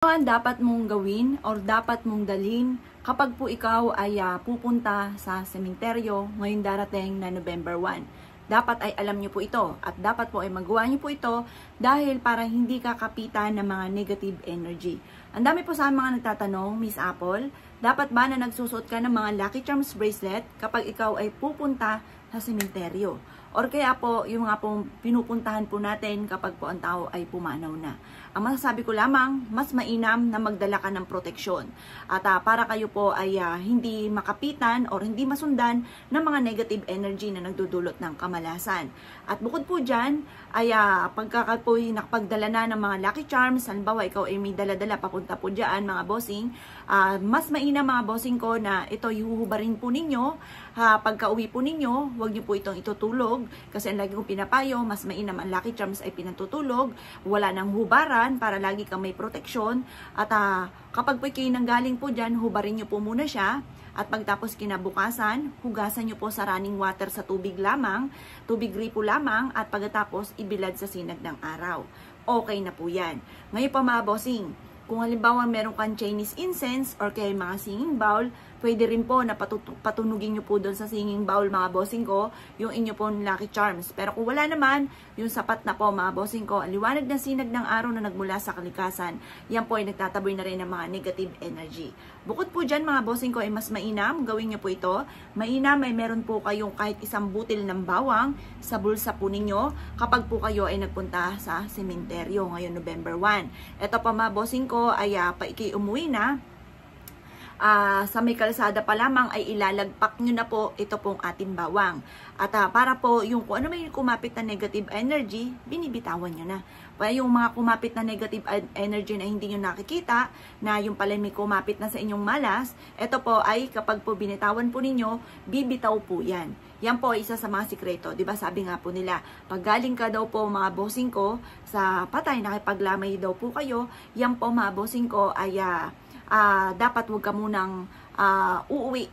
Ano ang dapat mong gawin or dapat mong dalhin kapag po ikaw ay pupunta sa sementeryo ngayong darating na November 1? Dapat ay alam niyo po ito at dapat po ay magawa niyo po ito dahil para hindi ka kapitan ng mga negative energy. Ang dami po sa mga nagtatanong, Miss Apple, dapat ba na nagsusuot ka ng mga Lucky Charms bracelet kapag ikaw ay pupunta sa sementeryo? Or kaya po, yung nga pong pinupuntahan po natin kapag po ang tao ay pumanaw na. Ang masasabi ko lamang, mas mainam na magdala ka ng proteksyon. At para kayo po ay hindi makapitan or hindi masundan ng mga negative energy na nagdudulot ng kamalasan. At bukod po dyan, ay pagka po nakapagdala na ng mga Lucky Charms, halimbawa ikaw ay may dala-dala papunta po dyan mga bossing, mas mainam mga bossing ko na ito ihuhubarin po ninyo. Pagka uwi po ninyo, huwag nyo po itong itutulog. Kasi ang lagi kong pinapayo, mas mainam ang Lucky Charms ay pinatutulog, wala nang hubaran para lagi kang may proteksyon. At kapag po kayo nanggaling po dyan, hubarin nyo po muna siya. At pagtapos kinabukasan, hugasan nyo po sa running water sa tubig lamang, tubig gripo lamang, at pagkatapos ibilad sa sinag ng araw. Okay na po yan. Ngayon pa mga bossing, kung halimbawa meron kang Chinese incense or kaya mga singing bowl, pwede rin po na patunugin nyo po doon sa singing bowl mga bossing ko, yung inyo po Lucky Charms. Pero kung wala naman, yung sapat na po mga bossing ko, ang liwanag ng sinag ng araw na nagmula sa kalikasan, yan po ay nagtataboy na rin ng mga negative energy. Bukod po dyan mga bossing ko ay mas mainam, gawin nyo po ito. Mainam ay meron po kayong kahit isang butil ng bawang sa bulsa po ninyo kapag po kayo ay nagpunta sa sementeryo ngayon November 1. Ito pa mga bossing ko ay paiki umuwi na. Sa may kalsada pa lamang ay ilalagpak nyo na po ito pong ating bawang. At para po yung kung ano may kumapit na negative energy, binibitawan nyo na. Kaya yung mga kumapit na negative energy na hindi nyo nakikita, na yung pala may kumapit na sa inyong malas, ito po ay kapag po binitawan po ninyo, bibitaw po yan. Yan po isa sa mga sikreto. Diba sabi nga po nila, pag galing ka daw po mga bossing ko sa patay, nakipaglamay daw po kayo, yan po mga bossing ko ay dapat huwag ka munang uuwi.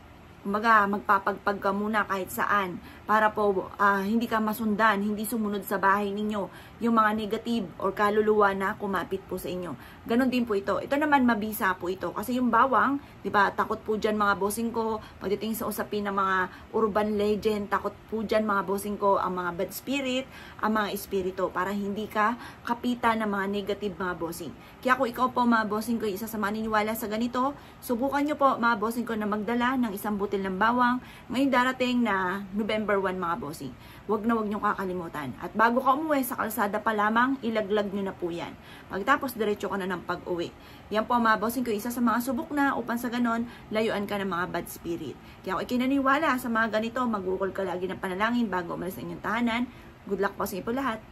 Magpapagpag ka muna kahit saan para po hindi ka masundan, hindi sumunod sa bahay ninyo yung mga negative or kaluluwa na kumapit po sa inyo. Ganon din po ito. Ito naman mabisa po ito kasi yung bawang, di ba, takot po dyan mga bossing ko pagdating sa usapin ng mga urban legend, takot po dyan mga bossing ko ang mga bad spirit, ang mga espiritu para hindi ka kapitan ng mga negative mga bossing. Kaya kung ikaw po mga bossing ko isa sa maniniwala sa ganito, subukan nyo po mga bossing ko na magdala ng isang butil ng bawang ngayong darating na November 1 mga bossing. Huwag nyo kakalimutan. At bago ka umuwi sa kalsada pa lamang, ilaglag nyo na po yan. Pagtapos, diretso ka na ng pag-uwi. Yan po mga bossing ko, isa sa mga subok na upang sa ganon, layuan ka ng mga bad spirit. Kaya kung ikinaniwala sa mga ganito, magukol ka lagi ng panalangin bago umalis sa inyong tahanan. Good luck po sa inyo po lahat.